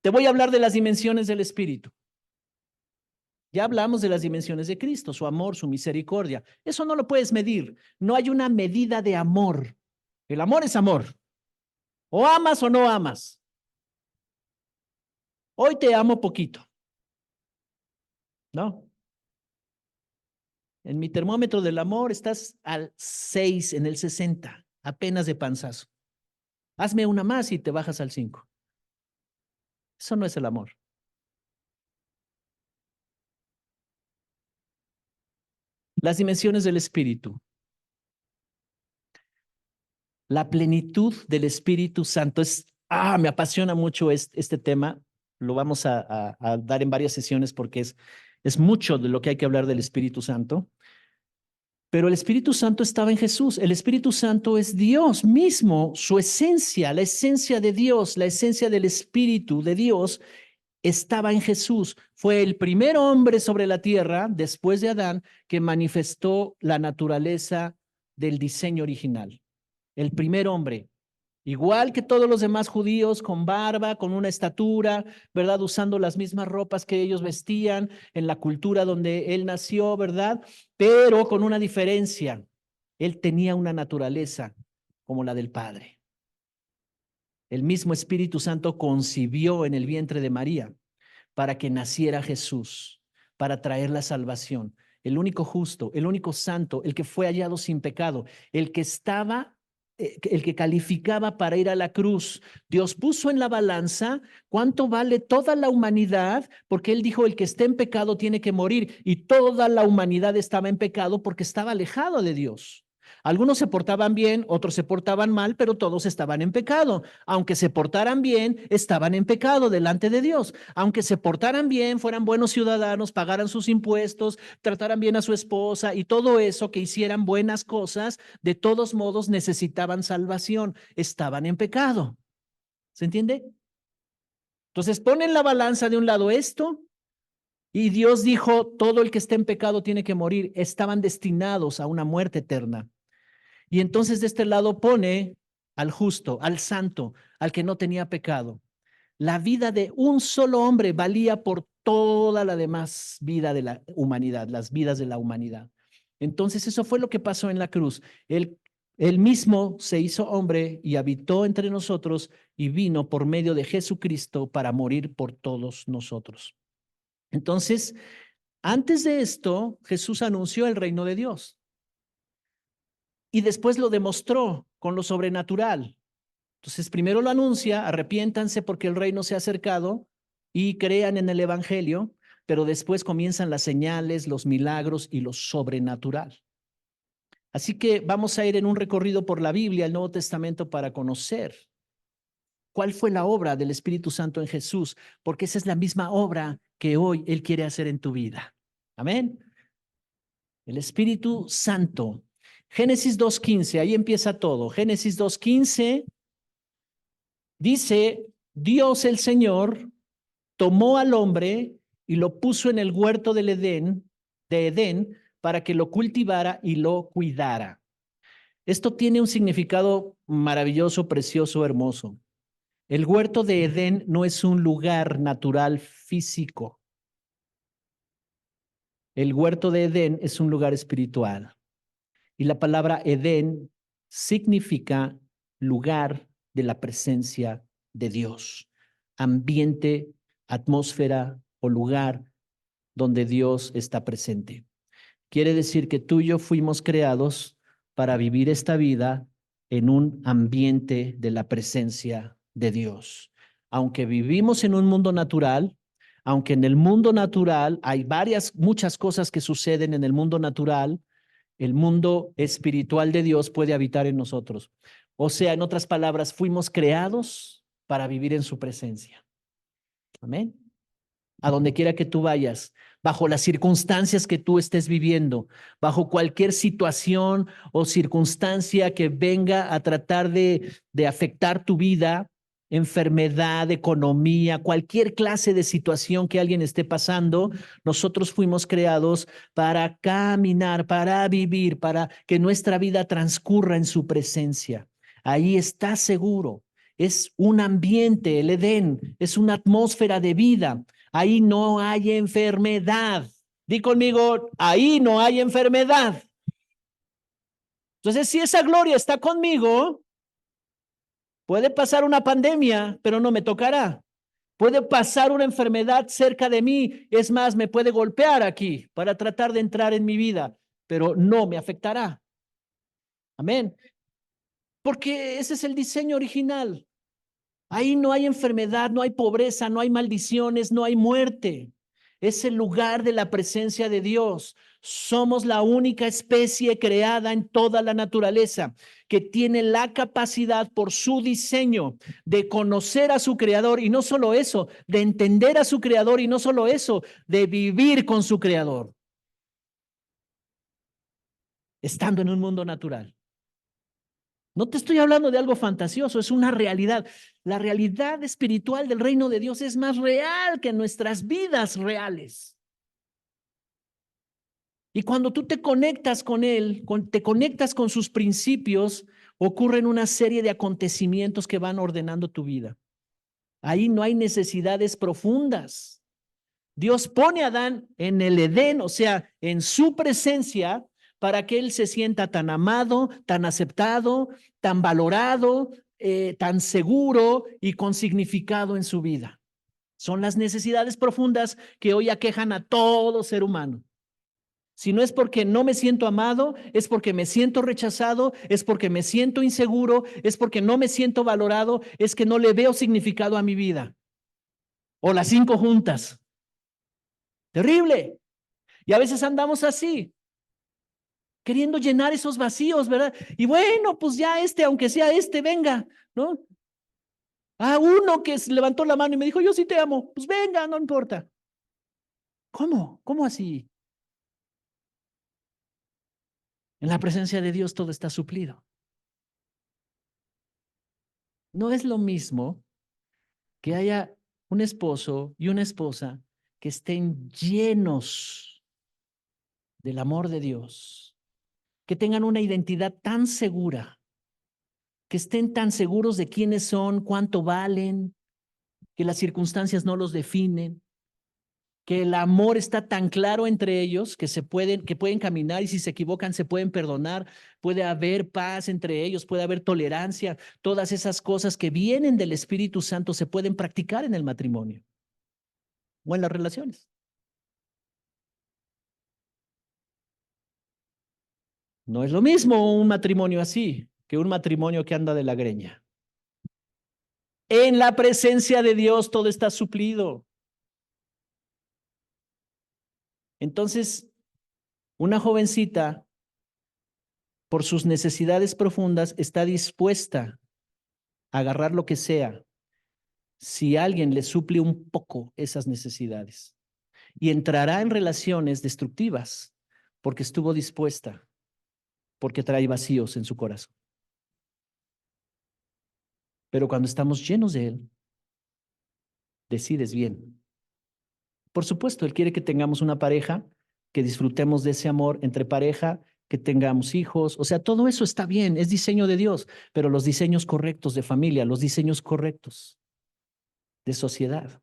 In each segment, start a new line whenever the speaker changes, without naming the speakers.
Te voy a hablar de las dimensiones del Espíritu. Ya hablamos de las dimensiones de Cristo, su amor, su misericordia. Eso no lo puedes medir. No hay una medida de amor. El amor es amor. O amas o no amas. Hoy te amo poquito. ¿No? En mi termómetro del amor estás al 6, en el 60, apenas de panzazo. Hazme una más y te bajas al 5. Eso no es el amor. Las dimensiones del Espíritu. La plenitud del Espíritu Santo me apasiona mucho este tema. Lo vamos a dar en varias sesiones porque es mucho de lo que hay que hablar del Espíritu Santo. Pero el Espíritu Santo estaba en Jesús. El Espíritu Santo es Dios mismo, su esencia, la esencia de Dios, la esencia del Espíritu de Dios estaba en Jesús. Fue el primer hombre sobre la tierra, después de Adán, que manifestó la naturaleza del diseño original. El primer hombre, igual que todos los demás judíos, con barba, con una estatura, ¿verdad? Usando las mismas ropas que ellos vestían en la cultura donde él nació, ¿verdad? Pero con una diferencia. Él tenía una naturaleza como la del Padre. El mismo Espíritu Santo concibió en el vientre de María para que naciera Jesús, para traer la salvación. El único justo, el único santo, el que fue hallado sin pecado, el que calificaba para ir a la cruz. Dios puso en la balanza cuánto vale toda la humanidad, porque él dijo, el que esté en pecado tiene que morir, y toda la humanidad estaba en pecado porque estaba alejado de Dios. Algunos se portaban bien, otros se portaban mal, pero todos estaban en pecado. Aunque se portaran bien, estaban en pecado delante de Dios. Aunque se portaran bien, fueran buenos ciudadanos, pagaran sus impuestos, trataran bien a su esposa y todo eso, que hicieran buenas cosas, de todos modos necesitaban salvación. Estaban en pecado. ¿Se entiende? Entonces ponen la balanza de un lado esto y Dios dijo, todo el que esté en pecado tiene que morir. Estaban destinados a una muerte eterna. Y entonces de este lado pone al justo, al santo, al que no tenía pecado. La vida de un solo hombre valía por toda la demás vida de la humanidad, las vidas de la humanidad. Entonces eso fue lo que pasó en la cruz. Él mismo se hizo hombre y habitó entre nosotros y vino por medio de Jesucristo para morir por todos nosotros. Entonces, antes de esto, Jesús anunció el reino de Dios. Y después lo demostró con lo sobrenatural. Entonces, primero lo anuncia, arrepiéntanse porque el reino se ha acercado y crean en el evangelio, pero después comienzan las señales, los milagros y lo sobrenatural. Así que vamos a ir en un recorrido por la Biblia, el Nuevo Testamento, para conocer cuál fue la obra del Espíritu Santo en Jesús, porque esa es la misma obra que hoy Él quiere hacer en tu vida. Amén. El Espíritu Santo. Génesis 2:15, ahí empieza todo. Génesis 2:15 dice, Dios el Señor tomó al hombre y lo puso en el huerto de Edén, para que lo cultivara y lo cuidara. Esto tiene un significado maravilloso, precioso, hermoso. El huerto de Edén no es un lugar natural físico. El huerto de Edén es un lugar espiritual. Y la palabra Edén significa lugar de la presencia de Dios, ambiente, atmósfera o lugar donde Dios está presente. Quiere decir que tú y yo fuimos creados para vivir esta vida en un ambiente de la presencia de Dios. Aunque vivimos en un mundo natural, aunque en el mundo natural hay muchas cosas que suceden en el mundo natural, el mundo espiritual de Dios puede habitar en nosotros. O sea, en otras palabras, fuimos creados para vivir en su presencia. Amén. A donde quiera que tú vayas, bajo las circunstancias que tú estés viviendo, bajo cualquier situación o circunstancia que venga a tratar de afectar tu vida, enfermedad, economía, cualquier clase de situación que alguien esté pasando, nosotros fuimos creados para caminar, para vivir, para que nuestra vida transcurra en su presencia. Ahí estás seguro. es un ambiente, el Edén, es una atmósfera de vida. Ahí no hay enfermedad. Di conmigo, ahí no hay enfermedad. Entonces, si esa gloria está conmigo, puede pasar una pandemia, pero no me tocará. Puede pasar una enfermedad cerca de mí, es más, me puede golpear aquí para tratar de entrar en mi vida, pero no me afectará. Amén. Porque ese es el diseño original. Ahí no hay enfermedad, no hay pobreza, no hay maldiciones, no hay muerte. Es el lugar de la presencia de Dios. Somos la única especie creada en toda la naturaleza que tiene la capacidad por su diseño de conocer a su creador y no solo eso, de entender a su creador y no solo eso, de vivir con su creador, estando en un mundo natural. No te estoy hablando de algo fantasioso, es una realidad. La realidad espiritual del reino de Dios es más real que nuestras vidas reales. Y cuando tú te conectas con Él, te conectas con sus principios, ocurren una serie de acontecimientos que van ordenando tu vida. Ahí no hay necesidades profundas. Dios pone a Adán en el Edén, o sea, en su presencia, para que él se sienta tan amado, tan aceptado, tan valorado, tan seguro y con significado en su vida. Son las necesidades profundas que hoy aquejan a todo ser humano. Si no es porque no me siento amado, es porque me siento rechazado, es porque me siento inseguro, es porque no me siento valorado, es que no le veo significado a mi vida. O las 5 juntas. Terrible. Y a veces andamos así, queriendo llenar esos vacíos, ¿verdad? Y bueno, pues ya aunque sea venga, ¿no? Uno que levantó la mano y me dijo, yo sí te amo, pues venga, no importa. ¿Cómo? ¿Cómo así? En la presencia de Dios todo está suplido. No es lo mismo que haya un esposo y una esposa que estén llenos del amor de Dios, que tengan una identidad tan segura, que estén tan seguros de quiénes son, cuánto valen, que las circunstancias no los definen, que el amor está tan claro entre ellos que pueden caminar y si se equivocan se pueden perdonar, puede haber paz entre ellos, puede haber tolerancia, todas esas cosas que vienen del Espíritu Santo se pueden practicar en el matrimonio o en las relaciones. No es lo mismo un matrimonio así que un matrimonio que anda de la greña. En la presencia de Dios todo está suplido. Entonces, una jovencita, por sus necesidades profundas, está dispuesta a agarrar lo que sea si alguien le suple un poco esas necesidades. Y entrará en relaciones destructivas porque estuvo dispuesta, porque trae vacíos en su corazón. Pero cuando estamos llenos de Él, decides bien. Por supuesto, Él quiere que tengamos una pareja, que disfrutemos de ese amor entre pareja, que tengamos hijos. O sea, todo eso está bien, es diseño de Dios, pero los diseños correctos de familia, los diseños correctos de sociedad.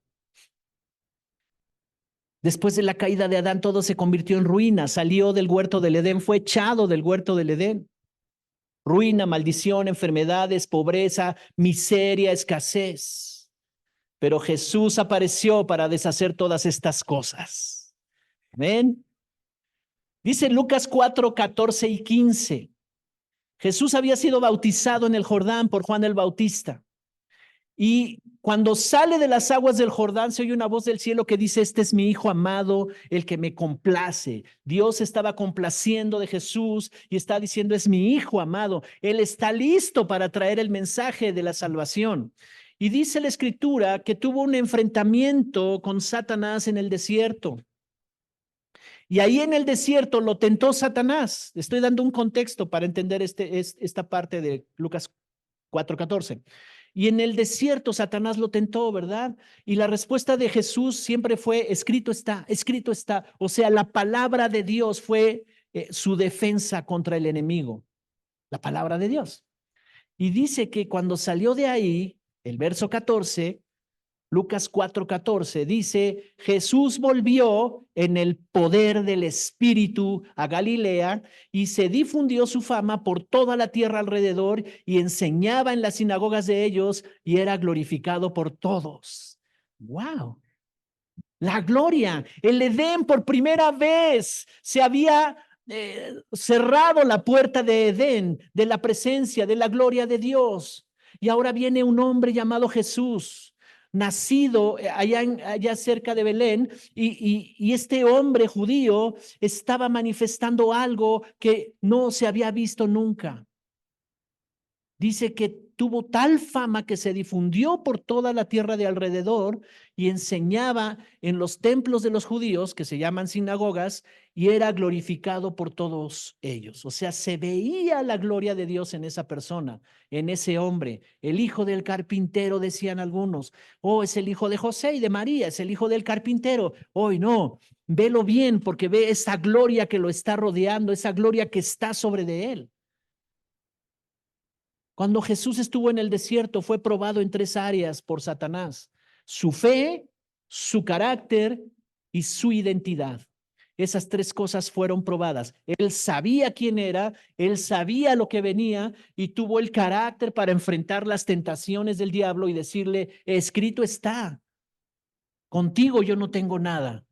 Después de la caída de Adán, todo se convirtió en ruina. Salió del huerto del Edén, fue echado del huerto del Edén. Ruina, maldición, enfermedades, pobreza, miseria, escasez. Pero Jesús apareció para deshacer todas estas cosas. Amén. Dice Lucas 4, 14 y 15. Jesús había sido bautizado en el Jordán por Juan el Bautista. Y cuando sale de las aguas del Jordán, se oye una voz del cielo que dice, este es mi hijo amado, el que me complace. Dios estaba complaciendo de Jesús y está diciendo, es mi hijo amado. Él está listo para traer el mensaje de la salvación. Y dice la escritura que tuvo un enfrentamiento con Satanás en el desierto. Y ahí en el desierto lo tentó Satanás. Estoy dando un contexto para entender esta parte de Lucas 4:14. Y en el desierto Satanás lo tentó, ¿verdad? Y la respuesta de Jesús siempre fue, escrito está, escrito está. O sea, la palabra de Dios fue su defensa contra el enemigo, la palabra de Dios. Y dice que cuando salió de ahí, el verso 14, Lucas 4:14, dice, Jesús volvió en el poder del Espíritu a Galilea y se difundió su fama por toda la tierra alrededor y enseñaba en las sinagogas de ellos y era glorificado por todos. ¡Wow! La gloria, el Edén por primera vez se había cerrado la puerta de Edén, de la presencia, de la gloria de Dios. Y ahora viene un hombre llamado Jesús, nacido allá cerca de Belén, y este hombre judío estaba manifestando algo que no se había visto nunca. Dice que tuvo tal fama que se difundió por toda la tierra de alrededor y enseñaba en los templos de los judíos, que se llaman sinagogas, y era glorificado por todos ellos. O sea, se veía la gloria de Dios en esa persona, en ese hombre. El hijo del carpintero, decían algunos. Oh, es el hijo de José y de María, es el hijo del carpintero. Hoy no, velo bien porque ve esa gloria que lo está rodeando, esa gloria que está sobre de él. Cuando Jesús estuvo en el desierto, fue probado en 3 áreas por Satanás: su fe, su carácter y su identidad. Esas 3 cosas fueron probadas. Él sabía quién era, él sabía lo que venía y tuvo el carácter para enfrentar las tentaciones del diablo y decirle, escrito está, contigo yo no tengo nada.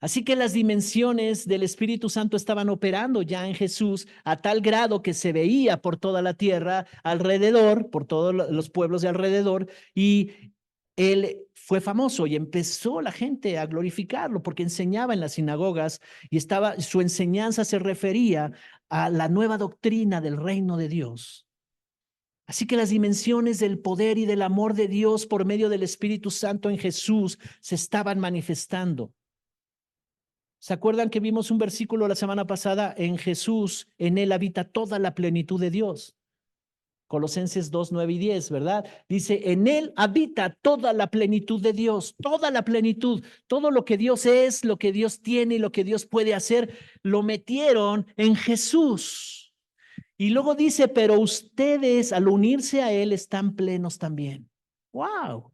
Así que las dimensiones del Espíritu Santo estaban operando ya en Jesús a tal grado que se veía por toda la tierra alrededor, por todos los pueblos de alrededor, y él fue famoso y empezó la gente a glorificarlo porque enseñaba en las sinagogas y su enseñanza se refería a la nueva doctrina del reino de Dios. Así que las dimensiones del poder y del amor de Dios por medio del Espíritu Santo en Jesús se estaban manifestando. ¿Se acuerdan que vimos un versículo la semana pasada? En Jesús, en él habita toda la plenitud de Dios. Colosenses 2, 9 y 10, ¿verdad? Dice, en él habita toda la plenitud de Dios, toda la plenitud, todo lo que Dios es, lo que Dios tiene y lo que Dios puede hacer, lo metieron en Jesús. Y luego dice, pero ustedes al unirse a él están plenos también. ¡Wow!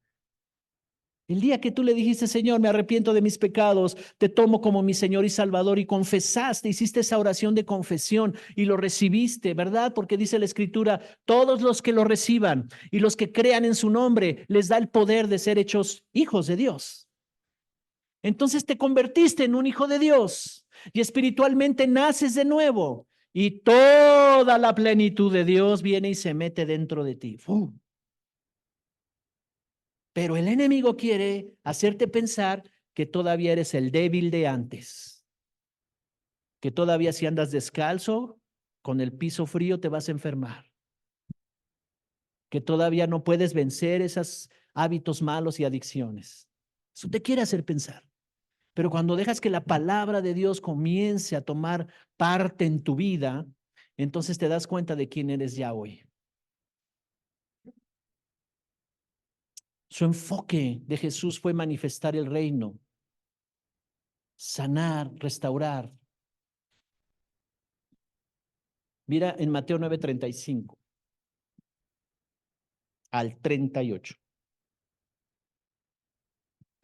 El día que tú le dijiste, Señor, me arrepiento de mis pecados, te tomo como mi Señor y Salvador y confesaste, hiciste esa oración de confesión y lo recibiste, ¿verdad? Porque dice la Escritura, todos los que lo reciban y los que crean en su nombre, les da el poder de ser hechos hijos de Dios. Entonces te convertiste en un hijo de Dios y espiritualmente naces de nuevo y toda la plenitud de Dios viene y se mete dentro de ti. ¡Fu! Pero el enemigo quiere hacerte pensar que todavía eres el débil de antes, que todavía si andas descalzo, con el piso frío te vas a enfermar, que todavía no puedes vencer esos hábitos malos y adicciones. Eso te quiere hacer pensar. Pero cuando dejas que la palabra de Dios comience a tomar parte en tu vida, entonces te das cuenta de quién eres ya hoy. Su enfoque de Jesús fue manifestar el reino, sanar, restaurar. Mira en Mateo 9:35 al 38.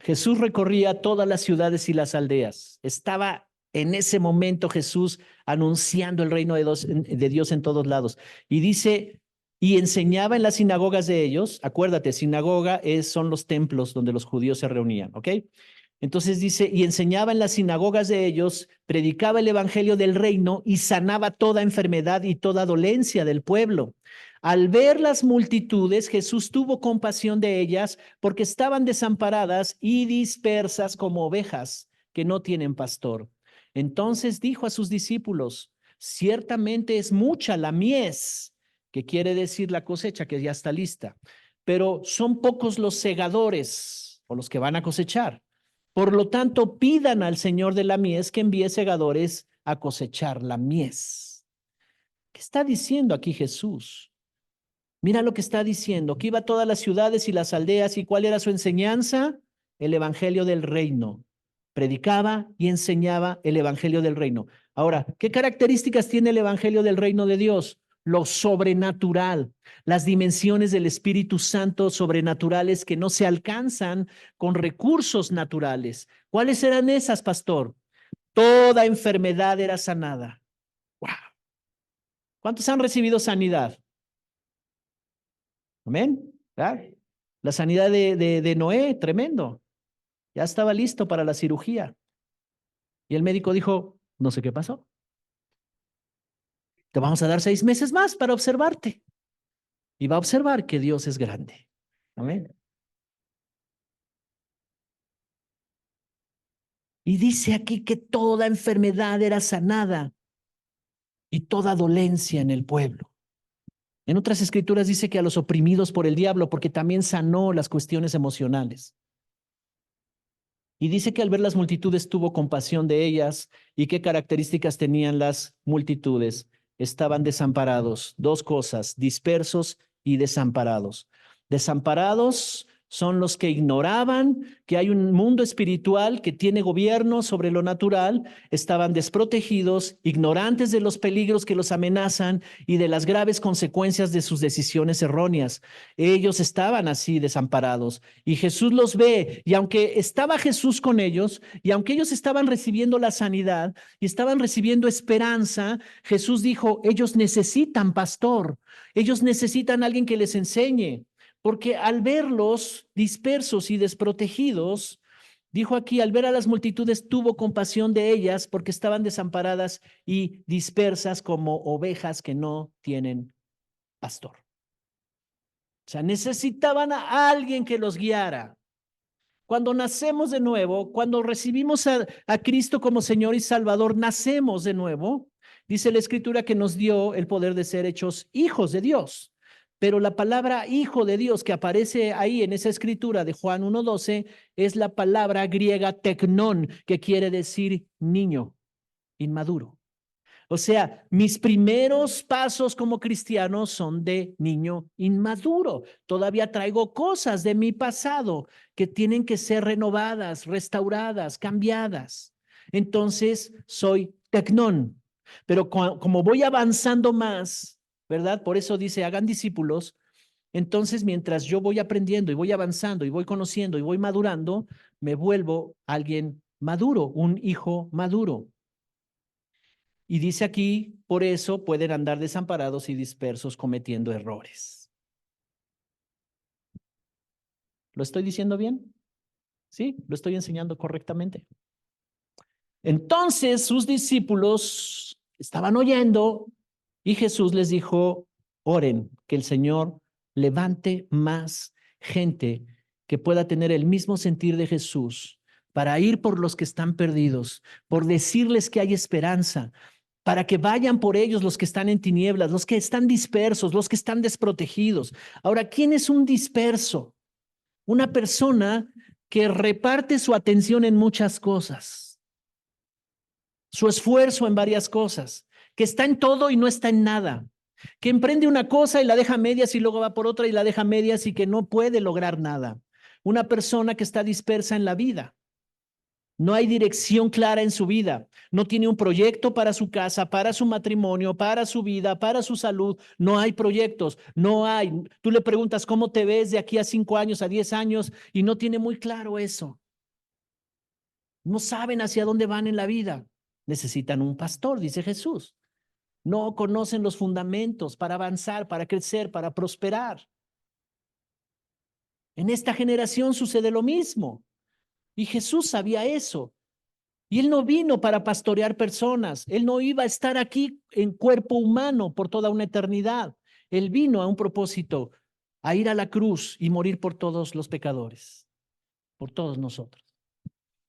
Jesús recorría todas las ciudades y las aldeas. Estaba en ese momento Jesús anunciando el reino de Dios en todos lados. Y dice, y enseñaba en las sinagogas de ellos. Acuérdate, sinagoga son los templos donde los judíos se reunían, ¿ok? Entonces dice, y enseñaba en las sinagogas de ellos, predicaba el evangelio del reino y sanaba toda enfermedad y toda dolencia del pueblo. Al ver las multitudes, Jesús tuvo compasión de ellas porque estaban desamparadas y dispersas como ovejas que no tienen pastor. Entonces dijo a sus discípulos, ciertamente es mucha la mies, que quiere decir la cosecha que ya está lista, pero son pocos los segadores o los que van a cosechar. Por lo tanto, pidan al Señor de la mies que envíe segadores a cosechar la mies. ¿Qué está diciendo aquí Jesús? Mira lo que está diciendo, que iba a todas las ciudades y las aldeas, y ¿cuál era su enseñanza? El evangelio del reino. Predicaba y enseñaba el evangelio del reino. Ahora, ¿qué características tiene el evangelio del reino de Dios? lo sobrenatural, las dimensiones del Espíritu Santo sobrenaturales que no se alcanzan con recursos naturales. ¿Cuáles eran esas, pastor? Toda enfermedad era sanada. ¡Wow! ¿Cuántos han recibido sanidad? Amén. ¿verdad? La sanidad de Noé, tremendo. Ya estaba listo para la cirugía. Y el médico dijo, no sé qué pasó. Te vamos a dar 6 meses más para observarte. Y va a observar que Dios es grande. Amén. Y dice aquí que toda enfermedad era sanada y toda dolencia en el pueblo. En otras escrituras dice que a los oprimidos por el diablo, porque también sanó las cuestiones emocionales. Y dice que al ver las multitudes tuvo compasión de ellas. ¿Y qué características tenían las multitudes? Estaban desamparados. 2 cosas, dispersos y desamparados. Desamparados son los que ignoraban que hay un mundo espiritual que tiene gobierno sobre lo natural, estaban desprotegidos, ignorantes de los peligros que los amenazan y de las graves consecuencias de sus decisiones erróneas. Ellos estaban así desamparados y Jesús los ve, y aunque estaba Jesús con ellos y aunque ellos estaban recibiendo la sanidad y estaban recibiendo esperanza, Jesús dijo, ellos necesitan pastor, ellos necesitan alguien que les enseñe. Porque al verlos dispersos y desprotegidos, dijo aquí, al ver a las multitudes tuvo compasión de ellas porque estaban desamparadas y dispersas como ovejas que no tienen pastor. O sea, necesitaban a alguien que los guiara. Cuando nacemos de nuevo, cuando recibimos a Cristo como Señor y Salvador, nacemos de nuevo. Dice la Escritura que nos dio el poder de ser hechos hijos de Dios. Pero la palabra hijo de Dios que aparece ahí en esa escritura de Juan 1:12 es la palabra griega teknon, que quiere decir niño, inmaduro. O sea, mis primeros pasos como cristiano son de niño inmaduro. Todavía traigo cosas de mi pasado que tienen que ser renovadas, restauradas, cambiadas. Entonces, soy tecnón. Pero como voy avanzando más, ¿verdad? Por eso dice, hagan discípulos. Entonces, mientras yo voy aprendiendo y voy avanzando y voy conociendo y voy madurando, me vuelvo alguien maduro, un hijo maduro. Y dice aquí, por eso pueden andar desamparados y dispersos cometiendo errores. ¿Lo estoy diciendo bien? Sí, lo estoy enseñando correctamente. Entonces sus discípulos estaban oyendo y Jesús les dijo, oren, que el Señor levante más gente que pueda tener el mismo sentir de Jesús para ir por los que están perdidos, por decirles que hay esperanza, para que vayan por ellos los que están en tinieblas, los que están dispersos, los que están desprotegidos. Ahora, ¿quién es un disperso? Una persona que reparte su atención en muchas cosas, su esfuerzo en varias cosas, que está en todo y no está en nada, que emprende una cosa y la deja a medias y luego va por otra y la deja a medias y que no puede lograr nada. Una persona que está dispersa en la vida. No hay dirección clara en su vida. No tiene un proyecto para su casa, para su matrimonio, para su vida, para su salud. No hay proyectos. No hay. Tú le preguntas cómo te ves de aquí a 5 años, a 10 años, y no tiene muy claro eso. No saben hacia dónde van en la vida. Necesitan un pastor, dice Jesús. No conocen los fundamentos para avanzar, para crecer, para prosperar. En esta generación sucede lo mismo. Y Jesús sabía eso. Y él no vino para pastorear personas. Él no iba a estar aquí en cuerpo humano por toda una eternidad. Él vino a un propósito, a ir a la cruz y morir por todos los pecadores, por todos nosotros.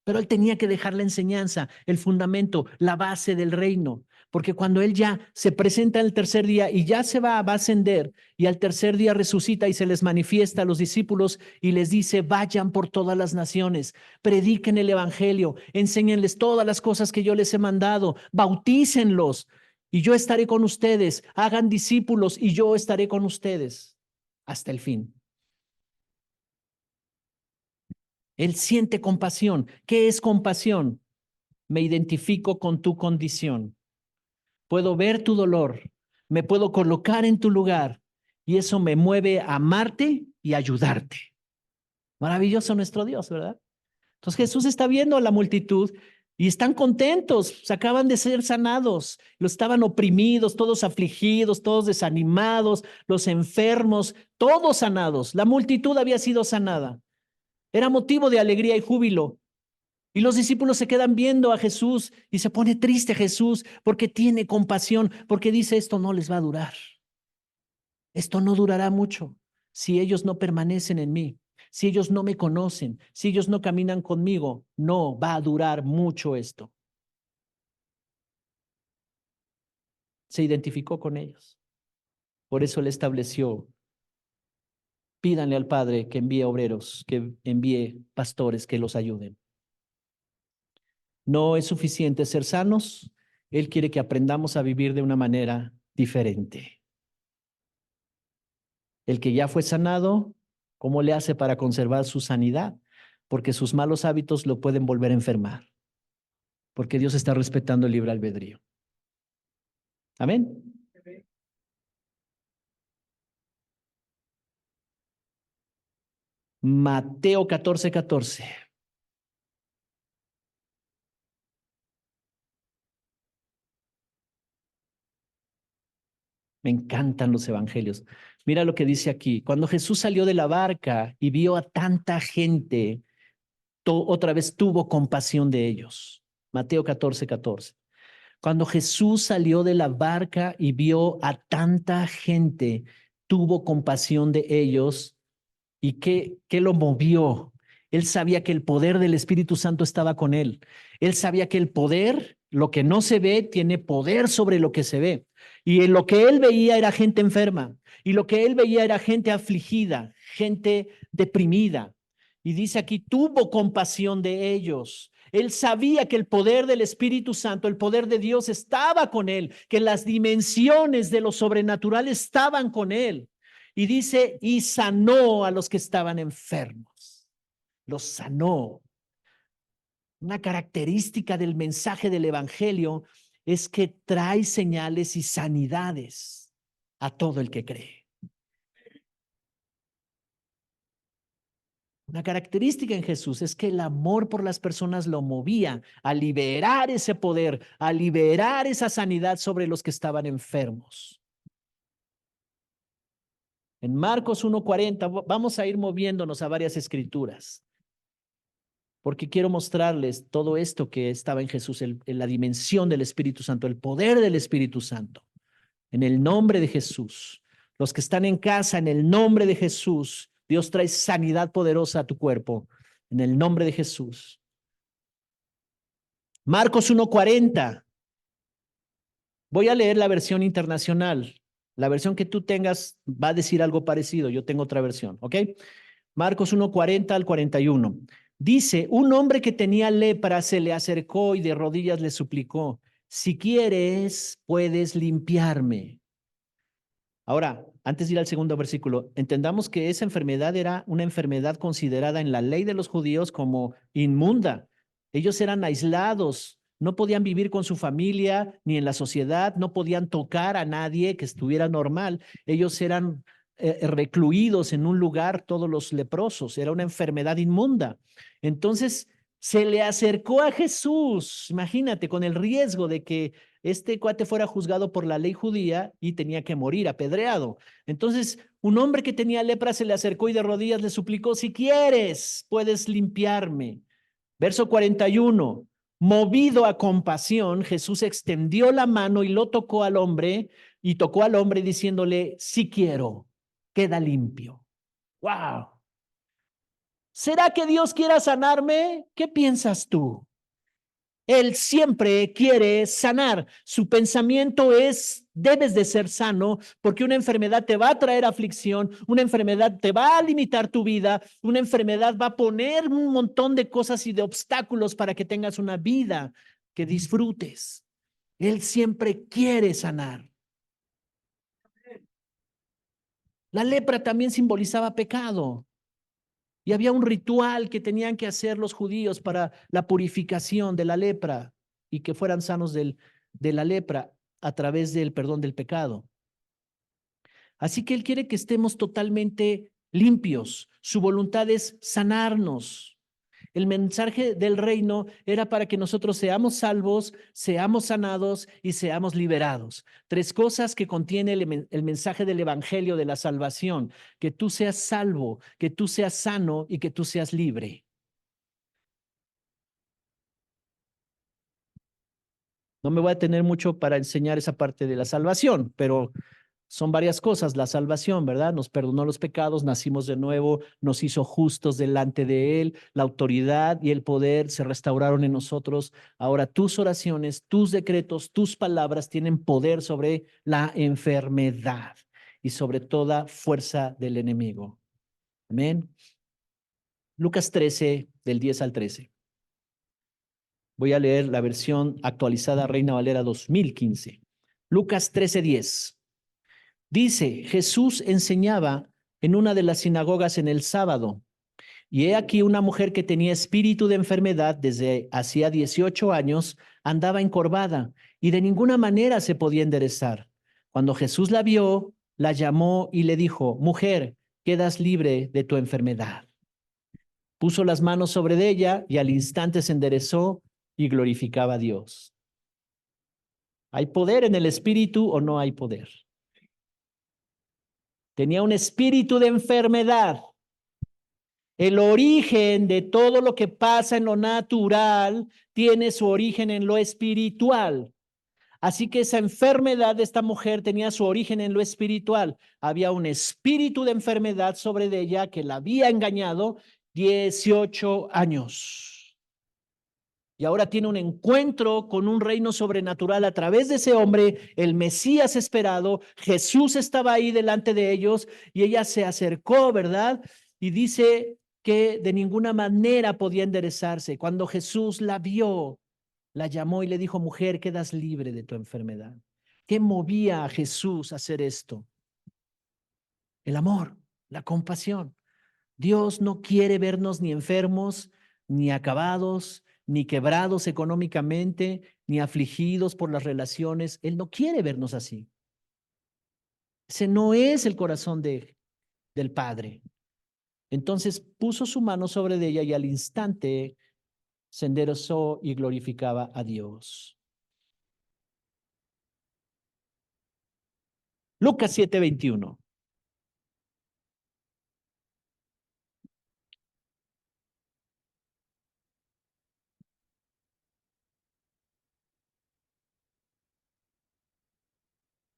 Pero él tenía que dejar la enseñanza, el fundamento, la base del reino, porque cuando él ya se presenta el tercer día y ya va a ascender y al tercer día resucita y se les manifiesta a los discípulos y les dice, vayan por todas las naciones, prediquen el evangelio, enséñenles todas las cosas que yo les he mandado, bautícenlos y yo estaré con ustedes, hagan discípulos y yo estaré con ustedes hasta el fin. Él siente compasión. ¿Qué es compasión? Me identifico con tu condición. Puedo ver tu dolor, me puedo colocar en tu lugar y eso me mueve a amarte y ayudarte. Maravilloso nuestro Dios, ¿verdad? Entonces Jesús está viendo a la multitud y están contentos, se acaban de ser sanados, los estaban oprimidos, todos afligidos, todos desanimados, los enfermos, todos sanados. La multitud había sido sanada. Era motivo de alegría y júbilo. Y los discípulos se quedan viendo a Jesús y se pone triste Jesús porque tiene compasión, porque dice, esto no les va a durar. Esto no durará mucho si ellos no permanecen en mí, si ellos no me conocen, si ellos no caminan conmigo, no va a durar mucho esto. Se identificó con ellos. Por eso le estableció, pídanle al Padre que envíe obreros, que envíe pastores que los ayuden. No es suficiente ser sanos, Él quiere que aprendamos a vivir de una manera diferente. El que ya fue sanado, ¿cómo le hace para conservar su sanidad? Porque sus malos hábitos lo pueden volver a enfermar. Porque Dios está respetando el libre albedrío. Amén. Mateo 14:14. Me encantan los evangelios. Mira lo que dice aquí. Cuando Jesús salió de la barca y vio a tanta gente, otra vez tuvo compasión de ellos. Mateo 14:14. Cuando Jesús salió de la barca y vio a tanta gente, tuvo compasión de ellos. ¿Y qué lo movió? Él sabía que el poder del Espíritu Santo estaba con él. Él sabía que el poder, lo que no se ve, tiene poder sobre lo que se ve. Y en lo que él veía era gente enferma. Y lo que él veía era gente afligida, gente deprimida. Y dice aquí, tuvo compasión de ellos. Él sabía que el poder del Espíritu Santo, el poder de Dios estaba con él, que las dimensiones de lo sobrenatural estaban con él. Y dice, y sanó a los que estaban enfermos. Los sanó. Una característica del mensaje del Evangelio es que trae señales y sanidades a todo el que cree. Una característica en Jesús es que el amor por las personas lo movía a liberar ese poder, a liberar esa sanidad sobre los que estaban enfermos. En Marcos 1:40 vamos a ir moviéndonos a varias escrituras, porque quiero mostrarles todo esto que estaba en Jesús, en la dimensión del Espíritu Santo, el poder del Espíritu Santo. En el nombre de Jesús, los que están en casa, en el nombre de Jesús, Dios trae sanidad poderosa a tu cuerpo, en el nombre de Jesús. Marcos 1:40. Voy a leer la versión internacional. La versión que tú tengas va a decir algo parecido. Yo tengo otra versión, ¿ok? Marcos 1:40 al 41. Dice, un hombre que tenía lepra se le acercó y de rodillas le suplicó, si quieres, puedes limpiarme. Ahora, antes de ir al segundo versículo, entendamos que esa enfermedad era una enfermedad considerada en la ley de los judíos como inmunda. Ellos eran aislados, no podían vivir con su familia ni en la sociedad, no podían tocar a nadie que estuviera normal. Ellos eran recluidos en un lugar, todos los leprosos, era una enfermedad inmunda. Entonces, se le acercó a Jesús, imagínate, con el riesgo de que este cuate fuera juzgado por la ley judía y tenía que morir apedreado. Entonces, un hombre que tenía lepra se le acercó y de rodillas le suplicó, si quieres, puedes limpiarme. Verso 41, movido a compasión, Jesús extendió la mano y lo tocó al hombre y tocó al hombre diciéndole, si quiero, queda limpio. ¡Wow! ¿Será que Dios quiera sanarme? ¿Qué piensas tú? Él siempre quiere sanar. Su pensamiento es, debes de ser sano, porque una enfermedad te va a traer aflicción, una enfermedad te va a limitar tu vida, una enfermedad va a poner un montón de cosas y de obstáculos para que tengas una vida que disfrutes. Él siempre quiere sanar. La lepra también simbolizaba pecado. Y había un ritual que tenían que hacer los judíos para la purificación de la lepra y que fueran sanos de la lepra a través del perdón del pecado. Así que Él quiere que estemos totalmente limpios. Su voluntad es sanarnos. El mensaje del reino era para que nosotros seamos salvos, seamos sanados y seamos liberados. Tres cosas que contiene el mensaje del evangelio de la salvación: que tú seas salvo, que tú seas sano y que tú seas libre. No me voy a tener mucho para enseñar esa parte de la salvación, pero son varias cosas. La salvación, ¿verdad? Nos perdonó los pecados, nacimos de nuevo, nos hizo justos delante de Él, la autoridad y el poder se restauraron en nosotros. Ahora tus oraciones, tus decretos, tus palabras tienen poder sobre la enfermedad y sobre toda fuerza del enemigo. Amén. Lucas 13, del 10 al 13. Voy a leer la versión actualizada Reina Valera 2015. Lucas 13:10. Dice: Jesús enseñaba en una de las sinagogas en el sábado, y he aquí una mujer que tenía espíritu de enfermedad desde hacía 18 años, andaba encorvada y de ninguna manera se podía enderezar. Cuando Jesús la vio, la llamó y le dijo: Mujer, quedas libre de tu enfermedad. Puso las manos sobre ella y al instante se enderezó y glorificaba a Dios. ¿Hay poder en el espíritu o no hay poder? Tenía un espíritu de enfermedad. El origen de todo lo que pasa en lo natural tiene su origen en lo espiritual. Así que esa enfermedad de esta mujer tenía su origen en lo espiritual. Había un espíritu de enfermedad sobre ella que la había engañado 18 años. Y ahora tiene un encuentro con un reino sobrenatural a través de ese hombre, el Mesías esperado. Jesús estaba ahí delante de ellos y ella se acercó, ¿verdad? Y dice que de ninguna manera podía enderezarse. Cuando Jesús la vio, la llamó y le dijo: Mujer, quedas libre de tu enfermedad. ¿Qué movía a Jesús a hacer esto? El amor, la compasión. Dios no quiere vernos ni enfermos, ni acabados, ni quebrados económicamente, ni afligidos por las relaciones. Él no quiere vernos así. Ese no es el corazón del Padre. Entonces puso su mano sobre ella y al instante se enderezó y glorificaba a Dios. Lucas 7:21.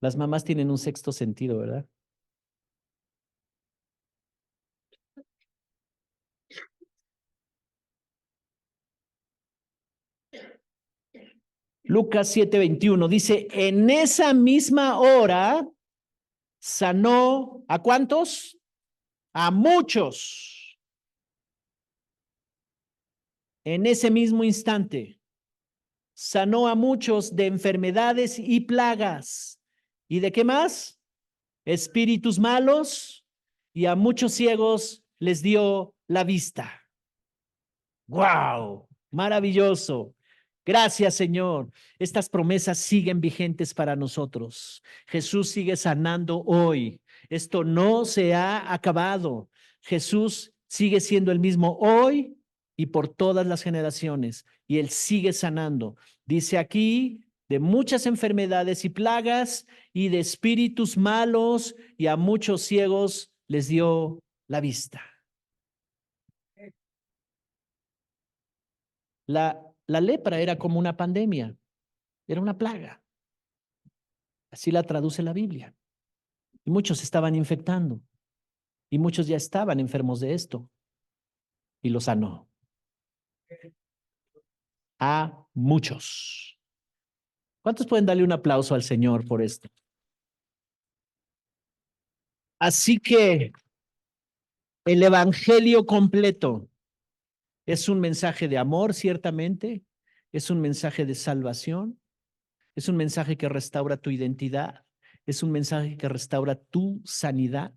Las mamás tienen un sexto sentido, ¿verdad? Lucas 7:21 dice: en esa misma hora sanó ¿a cuántos? A muchos. En ese mismo instante sanó a muchos de enfermedades y plagas. ¿Y de qué más? Espíritus malos, y a muchos ciegos les dio la vista. ¡Wow! Maravilloso. Gracias, Señor. Estas promesas siguen vigentes para nosotros. Jesús sigue sanando hoy. Esto no se ha acabado. Jesús sigue siendo el mismo hoy y por todas las generaciones. Y Él sigue sanando. Dice aquí de muchas enfermedades y plagas y de espíritus malos, y a muchos ciegos les dio la vista. La lepra era como una pandemia, era una plaga. Así la traduce la Biblia. Y muchos estaban infectando y muchos ya estaban enfermos de esto y lo sanó. A muchos. ¿Cuántos pueden darle un aplauso al Señor por esto? Así que el evangelio completo es un mensaje de amor, ciertamente, es un mensaje de salvación, es un mensaje que restaura tu identidad, es un mensaje que restaura tu sanidad.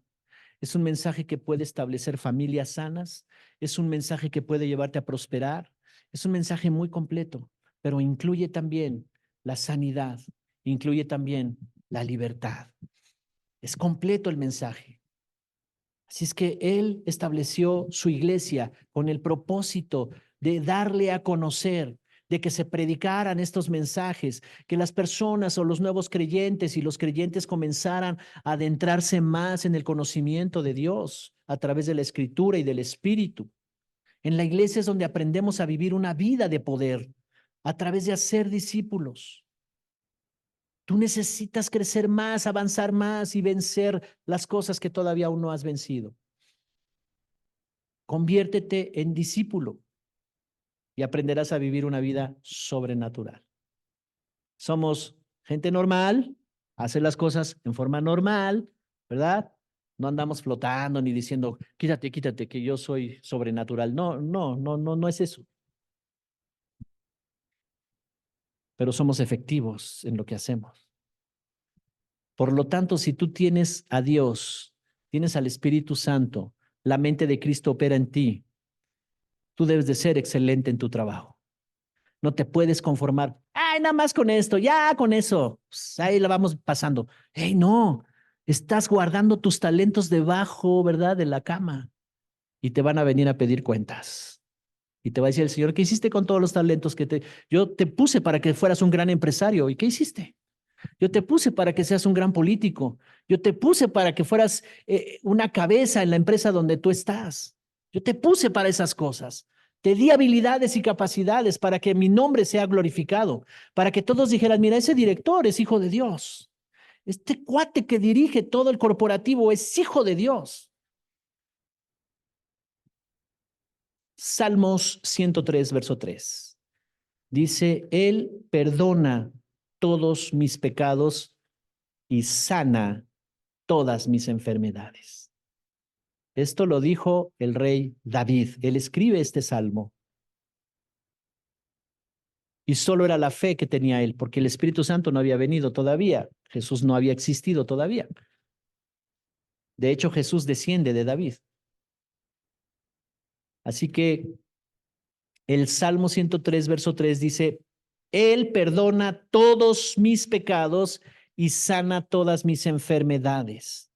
Es un mensaje que puede establecer familias sanas, es un mensaje que puede llevarte a prosperar, es un mensaje muy completo, pero incluye también la sanidad, incluye también la libertad. Es completo el mensaje. Así es que Él estableció su iglesia con el propósito de darle a conocer, de que se predicaran estos mensajes, que las personas o los nuevos creyentes y los creyentes comenzaran a adentrarse más en el conocimiento de Dios a través de la Escritura y del Espíritu. En la iglesia es donde aprendemos a vivir una vida de poder a través de hacer discípulos. Tú necesitas crecer más, avanzar más y vencer las cosas que todavía aún no has vencido. Conviértete en discípulo y aprenderás a vivir una vida sobrenatural. Somos gente normal, hace las cosas en forma normal, ¿verdad? No andamos flotando ni diciendo, quítate, quítate, que yo soy sobrenatural. No, no, no, no, no es eso. Pero somos efectivos en lo que hacemos. Por lo tanto, si tú tienes a Dios, tienes al Espíritu Santo, la mente de Cristo opera en ti, tú debes de ser excelente en tu trabajo. No te puedes conformar. Ay, nada más con esto, ya con eso. Pues ahí la vamos pasando. Hey, no, estás guardando tus talentos debajo, ¿verdad? De la cama. Y te van a venir a pedir cuentas. Y te va a decir el Señor, ¿qué hiciste con todos los talentos que yo te puse para que fueras un gran empresario? ¿Y qué hiciste? Yo te puse para que seas un gran político. Yo te puse para que fueras una cabeza en la empresa donde tú estás. Yo te puse para esas cosas. Te di habilidades y capacidades para que mi nombre sea glorificado, para que todos dijeran, mira, ese director es hijo de Dios. Este cuate que dirige todo el corporativo es hijo de Dios. Salmos 103, verso 3. Dice, Él perdona todos mis pecados y sana todas mis enfermedades. Esto lo dijo el rey David. Él escribe este salmo. Y solo era la fe que tenía él, porque el Espíritu Santo no había venido todavía. Jesús no había existido todavía. De hecho, Jesús desciende de David. Así que el Salmo 103, verso 3 dice, Él perdona todos mis pecados y sana todas mis enfermedades.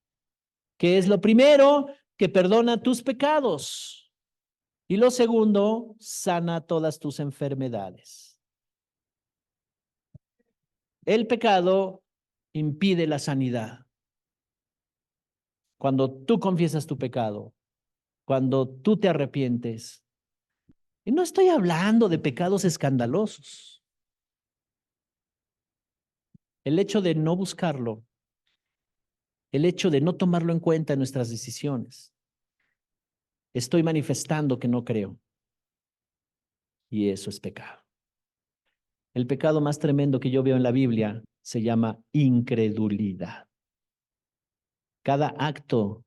¿Qué es lo primero? Que perdona tus pecados. Y lo segundo, sana todas tus enfermedades. El pecado impide la sanidad. Cuando tú confiesas tu pecado, cuando tú te arrepientes, y no estoy hablando de pecados escandalosos. El hecho de no buscarlo, el hecho de no tomarlo en cuenta en nuestras decisiones, estoy manifestando que no creo. Y eso es pecado. El pecado más tremendo que yo veo en la Biblia se llama incredulidad. Cada acto,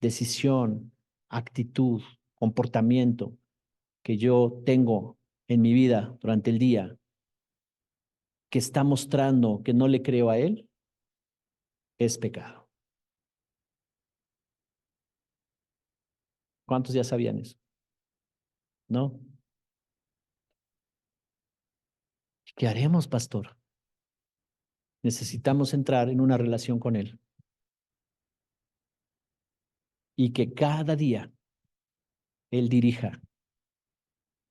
decisión, actitud, comportamiento que yo tengo en mi vida durante el día, que está mostrando que no le creo a Él, es pecado. ¿Cuántos ya sabían eso? ¿No? ¿Qué haremos, pastor? Necesitamos entrar en una relación con Él y que cada día Él dirija,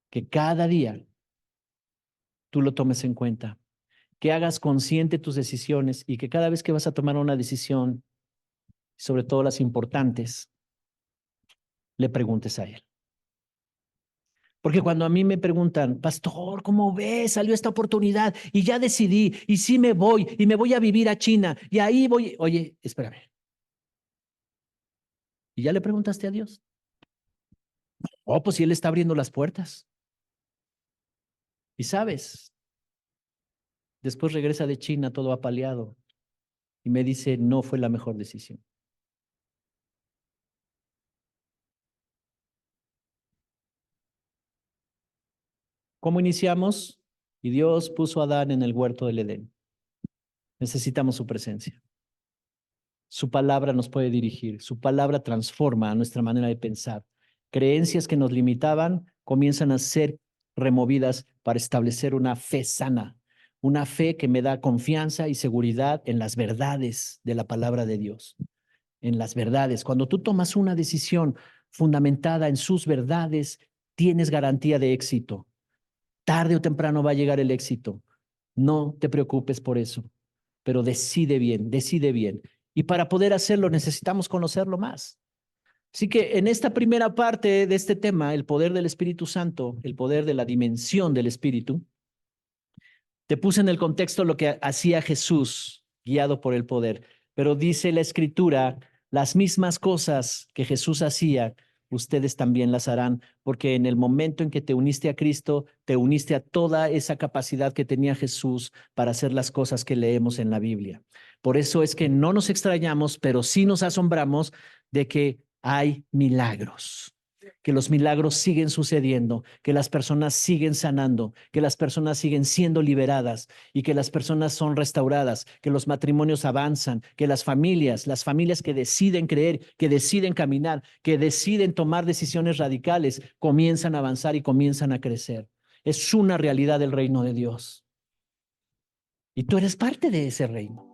que cada día tú lo tomes en cuenta, que hagas consciente tus decisiones y que cada vez que vas a tomar una decisión, sobre todo las importantes, le preguntes a Él. Porque cuando a mí me preguntan, pastor, ¿cómo ves? Salió esta oportunidad y ya decidí y sí me voy y me voy a vivir a China y ahí voy. Oye, espérame. ¿Y ya le preguntaste a Dios? Oh, pues si Él está abriendo las puertas. Y sabes, después regresa de China todo apaleado y me dice, no fue la mejor decisión. ¿Cómo iniciamos? Y Dios puso a Adán en el huerto del Edén. Necesitamos su presencia. Su palabra nos puede dirigir, su palabra transforma nuestra manera de pensar. Creencias que nos limitaban comienzan a ser removidas para establecer una fe sana, una fe que me da confianza y seguridad en las verdades de la palabra de Dios, en las verdades. Cuando tú tomas una decisión fundamentada en sus verdades, tienes garantía de éxito. Tarde o temprano va a llegar el éxito. No te preocupes por eso, pero decide bien, decide bien. Y para poder hacerlo necesitamos conocerlo más. Así que en esta primera parte de este tema, el poder del Espíritu Santo, el poder de la dimensión del Espíritu, te puse en el contexto lo que hacía Jesús, guiado por el poder. Pero dice la Escritura, las mismas cosas que Jesús hacía, ustedes también las harán, porque en el momento en que te uniste a Cristo, te uniste a toda esa capacidad que tenía Jesús para hacer las cosas que leemos en la Biblia. Por eso es que no nos extrañamos, pero sí nos asombramos de que hay milagros, que los milagros siguen sucediendo, que las personas siguen sanando, que las personas siguen siendo liberadas y que las personas son restauradas, que los matrimonios avanzan, que las familias que deciden creer, que deciden caminar, que deciden tomar decisiones radicales, comienzan a avanzar y comienzan a crecer. Es una realidad del reino de Dios. Y tú eres parte de ese reino.